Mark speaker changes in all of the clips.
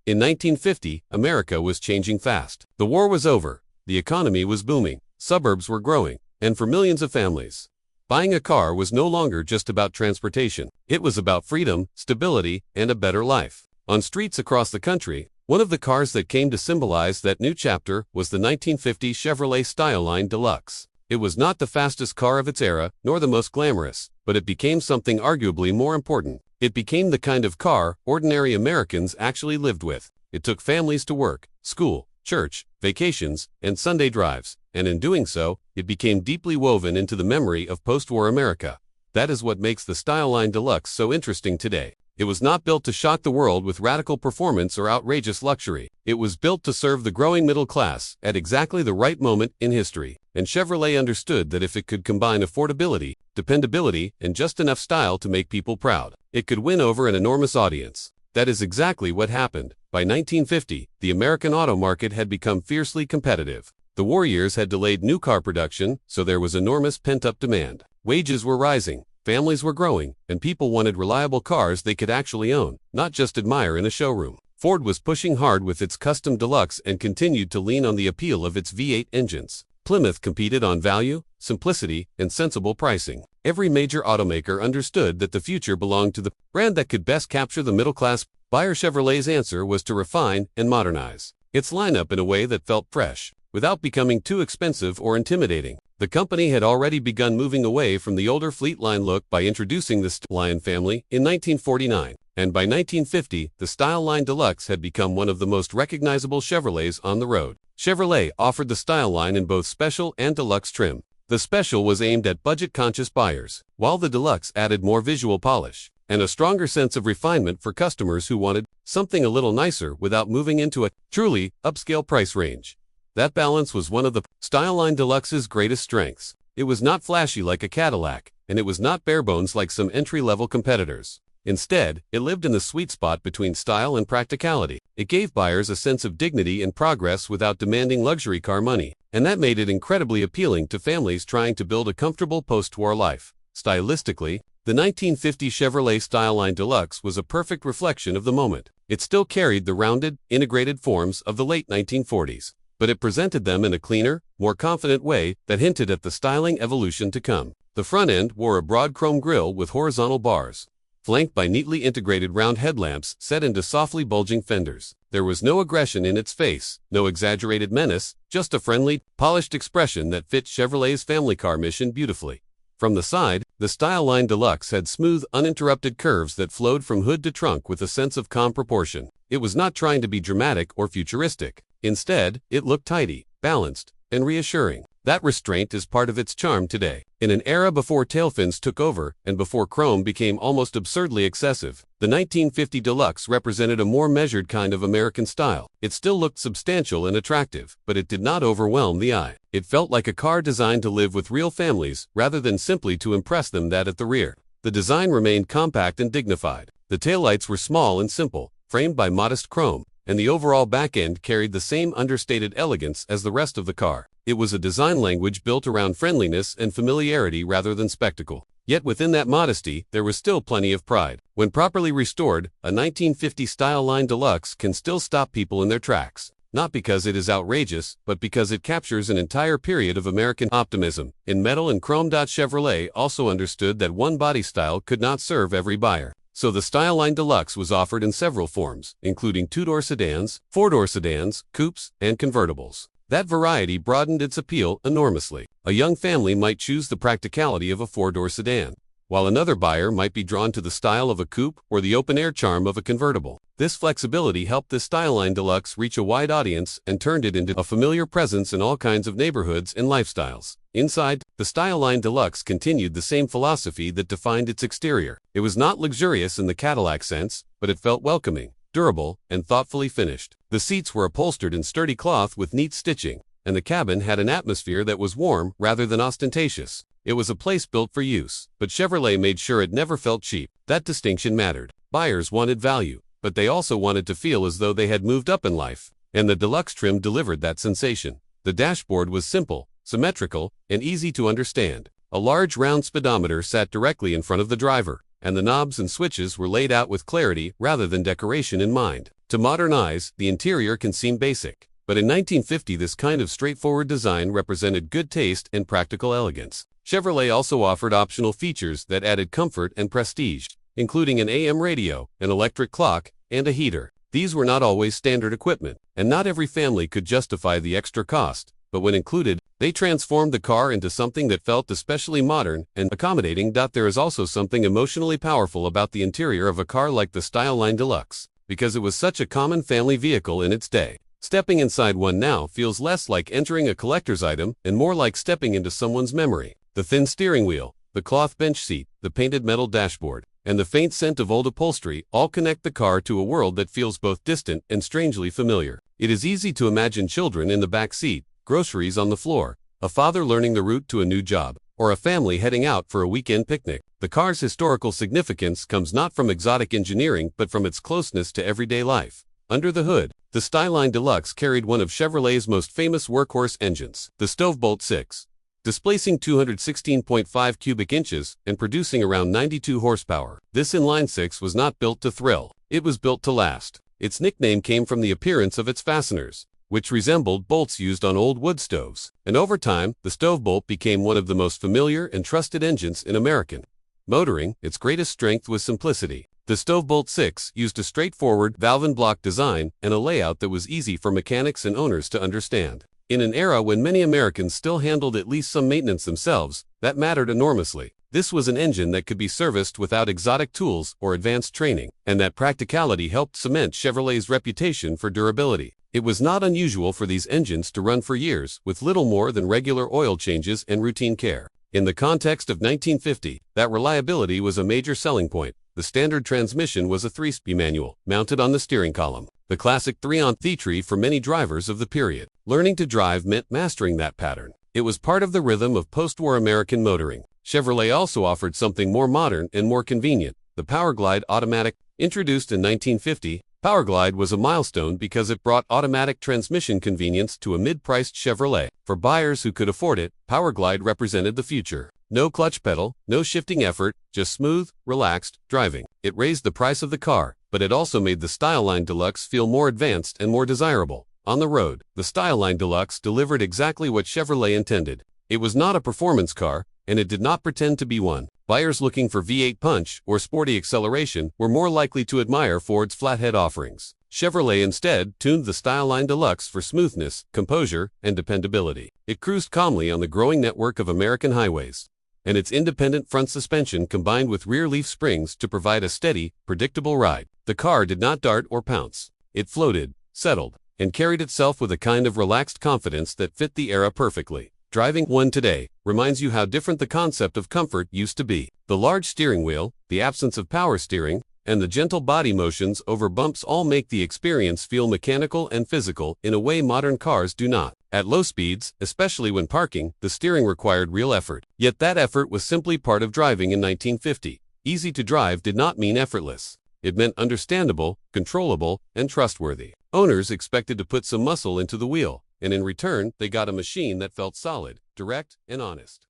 Speaker 1: In 1950, America was changing fast. The war was over, the economy was booming, suburbs were growing, and for millions of families, buying a car was no longer just about transportation. It was about freedom, stability, and a better life. On streets across the country, one of the cars that came to symbolize that new chapter was the 1950 Chevrolet Styleline Deluxe. It was not the fastest car of its era, nor the most glamorous, but it became something arguably more important. It became the kind of car ordinary Americans actually lived with. It took families to work, school, church, vacations, and Sunday drives, and in doing so, it became deeply woven into the memory of post-war America. That is what makes the Styleline Deluxe so interesting today. It was not built to shock the world with radical performance or outrageous luxury. It was built to serve the growing middle class at exactly the right moment in history. And Chevrolet understood that if it could combine affordability, dependability, and just enough style to make people proud, it could win over an enormous audience. That is exactly what happened. By 1950, the American auto market had become fiercely competitive. The war years had delayed new car production, so there was enormous pent-up demand. Wages were rising, families were growing, and people wanted reliable cars they could actually own, not just admire in a showroom. Ford was pushing hard with its custom deluxe and continued to lean on the appeal of its V8 engines. Plymouth competed on value, simplicity, and sensible pricing. Every major automaker understood that the future belonged to the brand that could best capture the middle-class buyer. Chevrolet's answer was to refine and modernize its lineup in a way that felt fresh, without becoming too expensive or intimidating. The company had already begun moving away from the older Fleetline look by introducing the Styleline family in 1949, and by 1950, the Styleline Deluxe had become one of the most recognizable Chevrolets on the road. Chevrolet offered the Styleline in both special and deluxe trim. The special was aimed at budget-conscious buyers, while the deluxe added more visual polish and a stronger sense of refinement for customers who wanted something a little nicer without moving into a truly upscale price range. That balance was one of the Styleline Deluxe's greatest strengths. It was not flashy like a Cadillac, and it was not barebones like some entry-level competitors. Instead, it lived in the sweet spot between style and practicality. It gave buyers a sense of dignity and progress without demanding luxury car money, and that made it incredibly appealing to families trying to build a comfortable post-war life. Stylistically, the 1950 Chevrolet Styleline Deluxe was a perfect reflection of the moment. It still carried the rounded, integrated forms of the late 1940s, but it presented them in a cleaner, more confident way that hinted at the styling evolution to come. The front end wore a broad chrome grille with horizontal bars, flanked by neatly integrated round headlamps set into softly bulging fenders. There was no aggression in its face, no exaggerated menace, just a friendly, polished expression that fit Chevrolet's family car mission beautifully. From the side, the Styleline Deluxe had smooth, uninterrupted curves that flowed from hood to trunk with a sense of calm proportion. It was not trying to be dramatic or futuristic. Instead, it looked tidy, balanced, and reassuring. That restraint is part of its charm today. In an era before tail fins took over and before chrome became almost absurdly excessive, the 1950 Deluxe represented a more measured kind of American style. It still looked substantial and attractive, but it did not overwhelm the eye. It felt like a car designed to live with real families rather than simply to impress them. That at the rear, the design remained compact and dignified. The taillights were small and simple, framed by modest chrome, and the overall back end carried the same understated elegance as the rest of the car. It was a design language built around friendliness and familiarity rather than spectacle. Yet within that modesty, there was still plenty of pride. When properly restored, a 1950 Styleline Deluxe can still stop people in their tracks. Not because it is outrageous, but because it captures an entire period of American optimism in metal and chrome. Chevrolet also understood that one body style could not serve every buyer. So the Styleline Deluxe was offered in several forms, including two-door sedans, four-door sedans, coupes, and convertibles. That variety broadened its appeal enormously. A young family might choose the practicality of a four-door sedan, while another buyer might be drawn to the style of a coupe or the open-air charm of a convertible. This flexibility helped the Styleline Deluxe reach a wide audience and turned it into a familiar presence in all kinds of neighborhoods and lifestyles. Inside, the Styleline Deluxe continued the same philosophy that defined its exterior. It was not luxurious in the Cadillac sense, but it felt welcoming, durable, and thoughtfully finished. The seats were upholstered in sturdy cloth with neat stitching, and the cabin had an atmosphere that was warm rather than ostentatious. It was a place built for use, but Chevrolet made sure it never felt cheap. That distinction mattered. Buyers wanted value, but they also wanted to feel as though they had moved up in life, and the deluxe trim delivered that sensation. The dashboard was simple, symmetrical, and easy to understand. A large round speedometer sat directly in front of the driver, and the knobs and switches were laid out with clarity rather than decoration in mind. To modern eyes, the interior can seem basic, but in 1950 this kind of straightforward design represented good taste and practical elegance. Chevrolet also offered optional features that added comfort and prestige, including an AM radio, an electric clock, and a heater. These were not always standard equipment, and not every family could justify the extra cost, but when included, they transformed the car into something that felt especially modern and accommodating. There is also something emotionally powerful about the interior of a car like the Styleline Deluxe, because it was such a common family vehicle in its day. Stepping inside one now feels less like entering a collector's item and more like stepping into someone's memory. The thin steering wheel, the cloth bench seat, the painted metal dashboard, and the faint scent of old upholstery all connect the car to a world that feels both distant and strangely familiar. It is easy to imagine children in the back seat, groceries on the floor, a father learning the route to a new job, or a family heading out for a weekend picnic. The car's historical significance comes not from exotic engineering but from its closeness to everyday life. Under the hood, the Styleline Deluxe carried one of Chevrolet's most famous workhorse engines, the Stovebolt Six, displacing 216.5 cubic inches and producing around 92 horsepower. This inline six was not built to thrill, it was built to last. Its nickname came from the appearance of its fasteners, which resembled bolts used on old wood stoves. And over time, the Stovebolt became one of the most familiar and trusted engines in American motoring. Its greatest strength was simplicity. The Stovebolt Six used a straightforward valve-and-block design and a layout that was easy for mechanics and owners to understand. In an era when many Americans still handled at least some maintenance themselves, that mattered enormously. This was an engine that could be serviced without exotic tools or advanced training, and that practicality helped cement Chevrolet's reputation for durability. It was not unusual for these engines to run for years with little more than regular oil changes and routine care. In the context of 1950, that reliability was a major selling point. The standard transmission was a 3-speed manual, mounted on the steering column, the classic 3-on-3 for many drivers of the period. Learning to drive meant mastering that pattern. It was part of the rhythm of post-war American motoring. Chevrolet also offered something more modern and more convenient, the Powerglide automatic. Introduced in 1950, Powerglide was a milestone because it brought automatic transmission convenience to a mid-priced Chevrolet. For buyers who could afford it, Powerglide represented the future. No clutch pedal, no shifting effort, just smooth, relaxed driving. It raised the price of the car, but it also made the Styleline Deluxe feel more advanced and more desirable. On the road, the Styleline Deluxe delivered exactly what Chevrolet intended. It was not a performance car, and it did not pretend to be one. Buyers looking for V8 punch or sporty acceleration were more likely to admire Ford's flathead offerings. Chevrolet instead tuned the Styleline Deluxe for smoothness, composure, and dependability. It cruised calmly on the growing network of American highways, and its independent front suspension combined with rear leaf springs to provide a steady, predictable ride. The car did not dart or pounce. It floated, settled, and carried itself with a kind of relaxed confidence that fit the era perfectly. Driving one today reminds you how different the concept of comfort used to be. The large steering wheel, the absence of power steering, and the gentle body motions over bumps all make the experience feel mechanical and physical in a way modern cars do not. At low speeds, especially when parking, the steering required real effort. Yet that effort was simply part of driving in 1950. Easy to drive did not mean effortless. It meant understandable, controllable, and trustworthy. Owners expected to put some muscle into the wheel, and in return, they got a machine that felt solid, direct, and honest.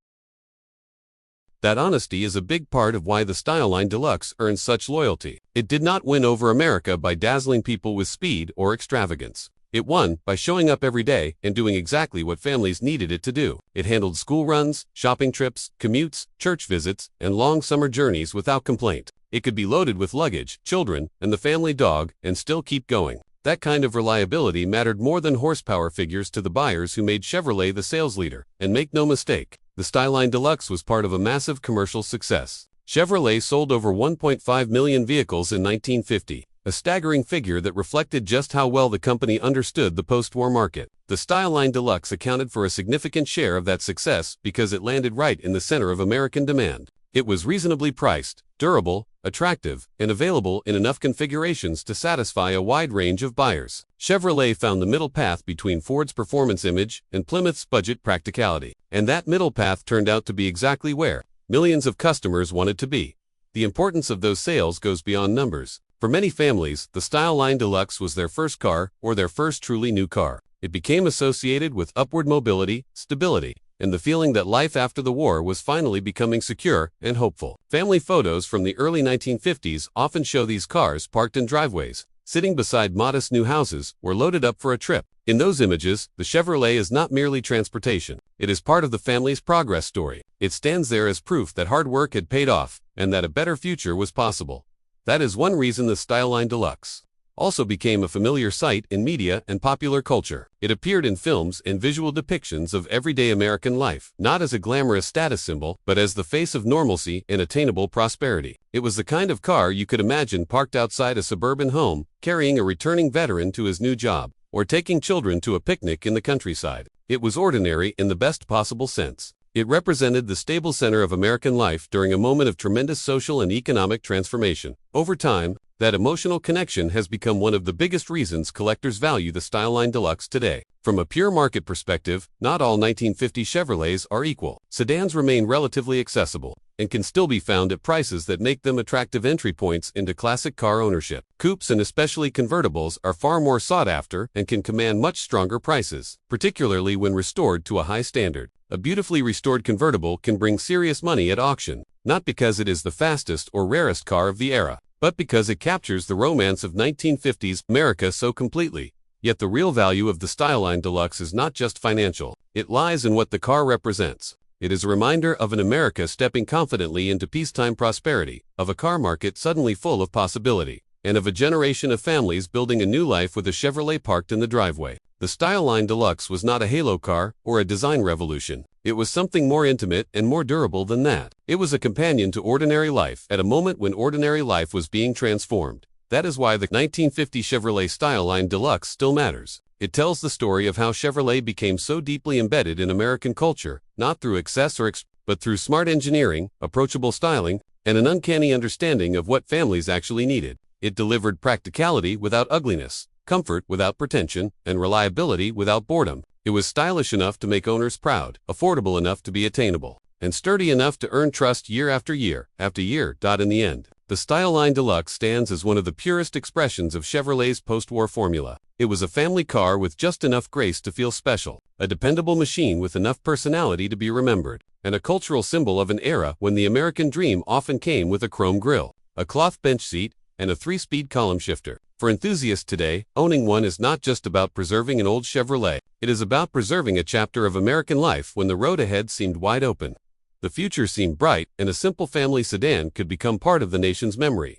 Speaker 1: That honesty is a big part of why the Styleline Deluxe earned such loyalty. It did not win over America by dazzling people with speed or extravagance. It won by showing up every day and doing exactly what families needed it to do. It handled school runs, shopping trips, commutes, church visits, and long summer journeys without complaint. It could be loaded with luggage, children, and the family dog, and still keep going. That kind of reliability mattered more than horsepower figures to the buyers who made Chevrolet the sales leader. And make no mistake, the Styleline Deluxe was part of a massive commercial success. Chevrolet sold over 1.5 million vehicles in 1950, a staggering figure that reflected just how well the company understood the post-war market. The Styleline Deluxe accounted for a significant share of that success because it landed right in the center of American demand. It was reasonably priced, durable, attractive, and available in enough configurations to satisfy a wide range of buyers. Chevrolet found the middle path between Ford's performance image and Plymouth's budget practicality. And that middle path turned out to be exactly where millions of customers wanted to be. The importance of those sales goes beyond numbers. For many families, the Styleline Deluxe was their first car or their first truly new car. It became associated with upward mobility, stability, and the feeling that life after the war was finally becoming secure and hopeful. Family photos from the early 1950s often show these cars parked in driveways, sitting beside modest new houses, or loaded up for a trip. In those images, the Chevrolet is not merely transportation. It is part of the family's progress story. It stands there as proof that hard work had paid off, and that a better future was possible. That is one reason the Styleline Deluxe also became a familiar sight in media and popular culture. It appeared in films and visual depictions of everyday American life, not as a glamorous status symbol, but as the face of normalcy and attainable prosperity. It was the kind of car you could imagine parked outside a suburban home, carrying a returning veteran to his new job, or taking children to a picnic in the countryside. It was ordinary in the best possible sense. It represented the stable center of American life during a moment of tremendous social and economic transformation. Over time, that emotional connection has become one of the biggest reasons collectors value the Styleline Deluxe today. From a pure market perspective, not all 1950 Chevrolets are equal. Sedans remain relatively accessible and can still be found at prices that make them attractive entry points into classic car ownership. Coupes and especially convertibles are far more sought after and can command much stronger prices, particularly when restored to a high standard. A beautifully restored convertible can bring serious money at auction, not because it is the fastest or rarest car of the era, but because it captures the romance of 1950s America so completely. Yet the real value of the Styleline Deluxe is not just financial. It lies in what the car represents. It is a reminder of an America stepping confidently into peacetime prosperity, of a car market suddenly full of possibility, and of a generation of families building a new life with a Chevrolet parked in the driveway. The Styleline Deluxe was not a halo car or a design revolution. It was something more intimate and more durable than that. It was a companion to ordinary life at a moment when ordinary life was being transformed. That is why the 1950 Chevrolet Styleline Deluxe still matters. It tells the story of how Chevrolet became so deeply embedded in American culture, not through excess but through smart engineering, approachable styling, and an uncanny understanding of what families actually needed. It delivered practicality without ugliness, comfort without pretension, and reliability without boredom. It was stylish enough to make owners proud, affordable enough to be attainable, and sturdy enough to earn trust year after year after year. In the end, the Styleline Deluxe stands as one of the purest expressions of Chevrolet's post-war formula. It was a family car with just enough grace to feel special, a dependable machine with enough personality to be remembered, and a cultural symbol of an era when the American dream often came with a chrome grille, a cloth bench seat, and a 3-speed column shifter. For enthusiasts today, owning one is not just about preserving an old Chevrolet. It is about preserving a chapter of American life when the road ahead seemed wide open. The future seemed bright, and a simple family sedan could become part of the nation's memory.